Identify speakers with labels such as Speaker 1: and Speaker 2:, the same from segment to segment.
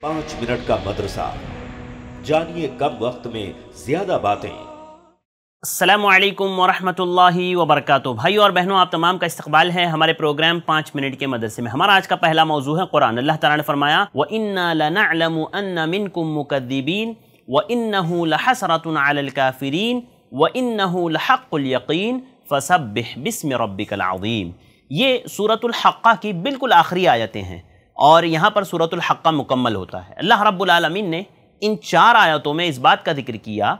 Speaker 1: 5 minute का मदरसा, जानिए कम वक्त में ज्यादा बातें।
Speaker 2: अस्सलामु अलैकुम वरहमतुल्लाहि वबरकातुहू। भाइयों और बहनों, आप तमाम का इस्तकबाल है हमारे प्रोग्राम 5 मिनट के मदरसे में। हमारा आज का पहला मौजू है कुरान। अल्लाह ताला ने फरमाया व इन्ना लनअलमु अन्न मिनकुम मुकद्दिबीन व इन्नहु लहसरतुन अलल काफिरीन व इन्नहु लहक्कुल यकीन फसब्बिह बिस्मि रब्बिकल अज़ीम। ये सूरतुल हक्का की बिल्कुल आखिरी आयतें हैं और यहाँ पर सूरतुल हक्का मुकम्मल होता है। अल्लाह रब्बुल आलमीन ने इन 4 आयतों में इस बात का जिक्र किया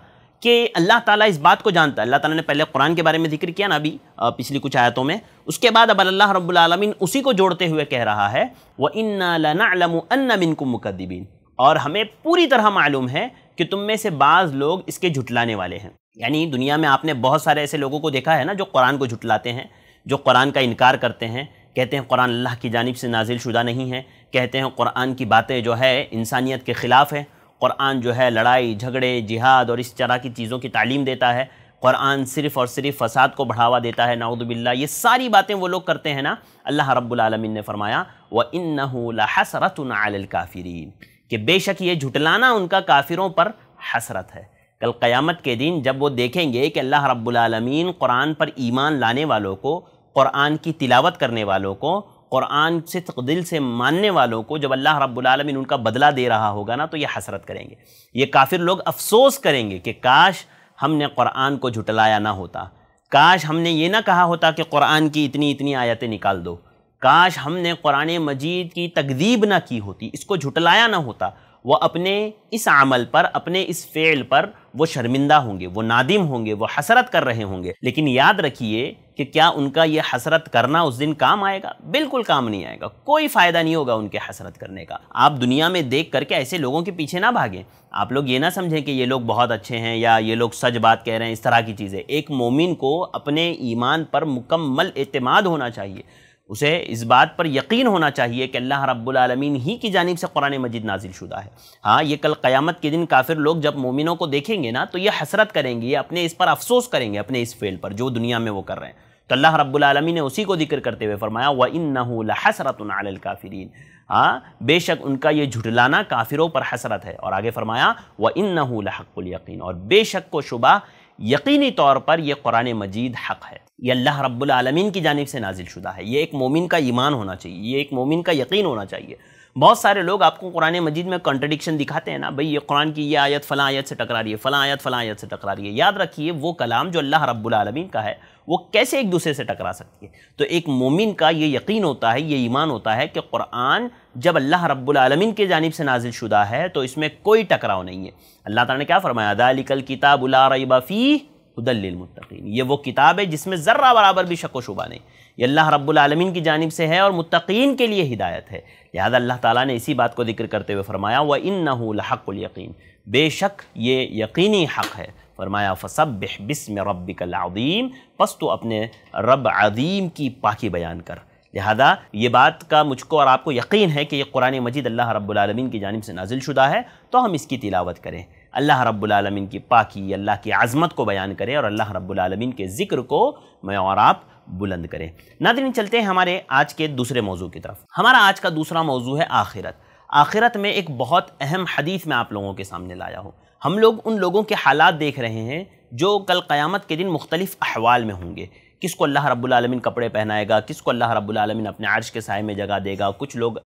Speaker 2: कि अल्लाह ताला इस बात को जानता है। अल्लाह ताला ने पहले कुरान के बारे में जिक्र किया ना अभी पिछली कुछ आयतों में, उसके बाद अब अल्लाह रब्बुल आलमीन उसी को जोड़ते हुए कह रहा है व इन्ना लनअलमु अन्न मिनकुम मुकद्दिबीन, और हमें पूरी तरह मालूम है कि तुम में से बाज़ लोग इसके झुटलाने वाले हैं। यानी दुनिया में आपने बहुत सारे ऐसे लोगों को देखा है ना जो कुरान को झुटलाते हैं, जो कुरान का इनकार करते हैं, कहते हैं कुरान अल्लाह की जानिब से नाजिल शुदा नहीं है, कहते हैं कुरान की बातें जो है इंसानियत के ख़िलाफ़ है, कुरान जो है लड़ाई झगड़े जिहाद और इस तरह की चीज़ों की तालीम देता है, कुरान सिर्फ़ और सिर्फ फ़साद को बढ़ावा देता है, नाउज़ु बिल्लाह। ये सारी बातें वो लोग करते हैं ना। अल्लाह रब्बुल आलमीन ने फरमाया व इन्नहु लहसरतुन अलल काफिरीन, कि बेशक ये झुटलाना उनका काफिरों पर हसरत है। कल क़यामत के दिन जब वो देखेंगे कि अल्लाह रब्बुल आलमीन कुरान पर ईमान लाने वालों को, कुरान की तिलावत करने वालों को, कुरान से दिल से मानने वालों को जब अल्लाह रब्बुल आलमीन उनका बदला दे रहा होगा ना, तो ये हसरत करेंगे। ये काफिर लोग अफसोस करेंगे कि काश हमने कुरान को झुटलाया ना होता, काश हमने ये ना कहा होता कि कुरान की इतनी इतनी आयतें निकाल दो, काश हमने कुरान मजीद की तकदीब ना की होती, इसको झुटलाया ना होता। वो अपने इस अमल पर, अपने इस फ़ेल पर वो शर्मिंदा होंगे, वो नादिम होंगे, वो हसरत कर रहे होंगे। लेकिन याद रखिए कि क्या उनका ये हसरत करना उस दिन काम आएगा? बिल्कुल काम नहीं आएगा, कोई फ़ायदा नहीं होगा उनके हसरत करने का। आप दुनिया में देख करके ऐसे लोगों के पीछे ना भागें। आप लोग ये ना समझें कि ये लोग बहुत अच्छे हैं या ये लोग सच बात कह रहे हैं, इस तरह की चीज़ें। एक मोमिन को अपने ईमान पर मुकम्मल एतमाद होना चाहिए, उसे इस बात पर यकीन होना चाहिए कि अल्लाह रब्बुल आलमीन ही की जानिब से कुरान मजीद नाजिल शुदा है। हाँ, ये कल क़यामत के दिन काफिर लोग जब मोमिनों को देखेंगे ना, तो ये हसरत करेंगे, अपने इस पर अफसोस करेंगे, अपने इस फेल पर जो दुनिया में वो कर रहे हैं। तो अल्लाह रब्बुल आलमीन ने उसी को जिक्र करते हुए फरमाया व इन्नहु लहसरतुन अलल काफिरीन। हाँ, बेशक उनका ये झुटलाना काफिरों पर हसरत है। और आगे फरमाया व इन्नहु लहक्कुल यकीन, और बेशक को शुबा यकीनी तौर पर यह कुरान मजीद हक़ है, ये अल्लाह रब्बुल आलमीन की जानिब से नाजिल शुदा है। ये एक मोमिन का ईमान होना चाहिए, ये एक मोमिन का यकीन होना चाहिए। बहुत सारे लोग आपको कुरान मजीद में कॉन्ट्रडिक्शन दिखाते हैं ना, भाई ये कुरान की ये आयत फ़लाँ आयत से टकरा रही है, फ़लाँ आयत फ़लाँ आयत से टकरा रही है। याद रखिए वो कलाम जो अल्लाह रब्बुल आलमीन का है वो कैसे एक दूसरे से टकरा सकती है। तो एक मोमिन का ये यकीन होता है, ये ईमान होता है कि कुरान जब अल्लाह रब्बुल आलमीन की जानिब से नाजिल शुदा है तो इसमें कोई टकराव नहीं है। अल्लाह ताला ने क्या फरमाया, ज़ालिकल किताबु ला रैब फ़ीह हुदल लिल मुत्तक़ीन, ये वो किताब है जिसमें ज़र्रा बराबर भी शक व शुबा नहीं, ये अल्लाह रब्बुल आलमीन की जानिब से है और मुत्तक़ीन के लिए हिदायत है। लिहाजा अल्लाह ताला ने इसी बात को जिक्र करते हुए फरमाया व इन्नहु लहक्कुल यकीन, बेशक ये यकीनी हक़ है। फरमाया फसब्बिह बिस्मि रब्बिकल अज़ीम, बस तो अपने रब अज़ीम की पाकी बयान कर। लिहाजा ये बात का मुझको और आपको यकीन है कि ये कुरान मजीद अल्लाह रब्बुल आलमीन की जानिब से नाजिल शुदा है, तो हम इसकी तिलावत करें, अल्लाह रब्बुल आलमीन की पाकी, अल्लाह की आज़मत को बयान करें और अल्लाह रब्बुल आलमीन के ज़िक्र को मैं और आप बुलंद करें। नाज़रीन, चलते हैं हमारे आज के दूसरे मौजू की तरफ। हमारा आज का दूसरा मौजू है आखिरत। आखिरत में एक बहुत अहम हदीस मैं आप लोगों के सामने लाया हूँ। हम लोग उन लोगों के हालात देख रहे हैं जो कल क़यामत के दिन मुख्तलिफ़ अहवाल में होंगे। किसको अल्लाह रब्बुल आलमीन कपड़े पहनाएगा, किसको अल्लाह रब्बुल आलमीन अपने अर्श के साए में जगह देगा। कुछ लोग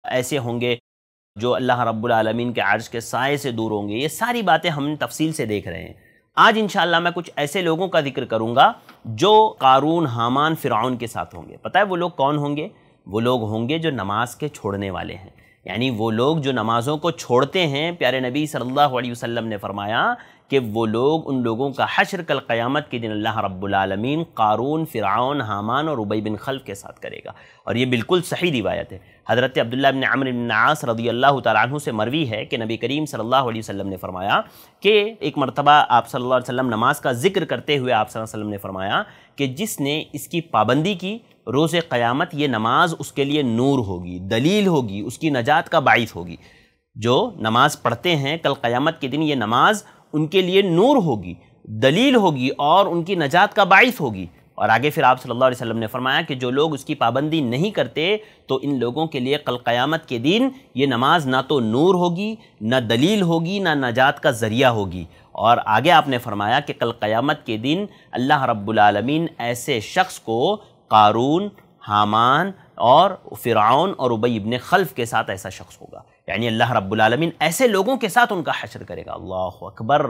Speaker 2: ऐसे होंगे जो अल्लाह रब्बुल आलमीन के अर्श के साए से दूर होंगे। ये सारी बातें हम तफसील से देख रहे हैं। आज इंशाअल्लाह मैं कुछ ऐसे लोगों का जिक्र करूँगा जो कारून, हामान, फ़िरऔन के साथ होंगे। पता है वो लोग कौन होंगे? वो लोग होंगे जो नमाज के छोड़ने वाले हैं, यानी वो लोग जो नमाज़ों को छोड़ते हैं। प्यारे नबी सल्लल्लाहु अलैहि वसल्लम ने फरमाया कि वो लोग, उन लोगों का हश्र कल क़यामत के दिन अल्लाह रब्बुल आलमीन कारून, फ़िरऔन, हामान और उबई बिन खल्फ़ के साथ करेगा। और ये बिल्कुल सही रिवायत है। हज़रत अब्दुल्लाह इब्न अम्र इब्न आस रज़ियल्लाहु तआला अन्हु से मरवी है कि नबी करीम सल्लल्लाहु अलैहि वसल्लम ने फरमाया कि एक मरतबा आप सल्लल्लाहु अलैहि वसल्लम नमाज का जिक्र करते हुए आप सल्लल्लाहु अलैहि वसल्लम ने फरमाया कि जिसने इसकी पाबंदी की, रोज़ क़यामत ये नमाज उसके लिए नूर होगी, दलील होगी, उसकी नजात का बाइस होगी। जो नमाज पढ़ते हैं कल क़यामत के दिन, ये नमाज उनके लिए नूर होगी, दलील होगी और उनकी नजात का बाइस होगी। اور آگے پھر آپ صلی اللہ علیہ وسلم نے فرمایا کہ جو لوگ اس کی پابندی نہیں کرتے تو ان لوگوں کے لیے کل قیامت کے دن یہ نماز نہ تو نور ہوگی، نہ دلیل ہوگی، نہ نجات کا ذریعہ ہوگی۔ اور آگے آپ نے فرمایا کہ کل قیامت کے دن اللہ رب العالمین ایسے شخص کو قارون، حامان اور فرعون اور ابی ابن خلف کے ساتھ ایسا شخص ہوگا، یعنی اللہ رب العالمین ایسے لوگوں کے ساتھ ان کا حشر کرے گا۔ اللہ اکبر،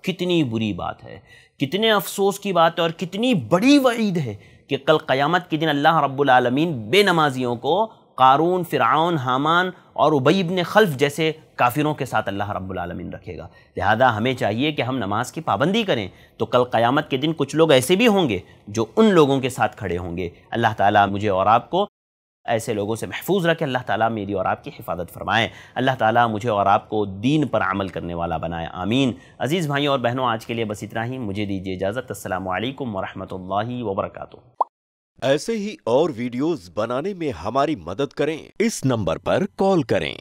Speaker 2: کتنی بری بات ہے، کتنے افسوس کی بات ہے اور کتنی بڑی وعید ہے کہ کل قیامت کے دن اللہ رب العالمین بے نمازیوں کو قارون، فرعون، حامان اور ابی ابن خلف جیسے کافروں کے ساتھ اللہ رب العالمین رکھے گا۔ لہذا ہمیں چاہیے کہ ہم نماز کی پابندی کریں، تو کل قیامت کے دن کچھ لوگ ایسے بھی ہوں گے جو ان لوگوں کے ساتھ کھڑے ہوں گے۔ اللہ تعالیٰ مجھے اور آپ کو ایسے لوگوں سے محفوظ رکھے، اللہ تعالیٰ میری اور آپ کی حفاظت فرمائے، اللہ تعالیٰ مجھے اور آپ کو دین پر عمل کرنے والا بنائے، آمین۔ عزیز بھائیوں اور بہنوں، آج کے لیے بس اتنا ہی، مجھے دیجیے اجازت۔ السلام علیکم ورحمۃ اللہ وبرکاتہ۔
Speaker 3: ایسے ہی اور ویڈیوز بنانے میں ہماری مدد کریں، اس نمبر پر کال کریں۔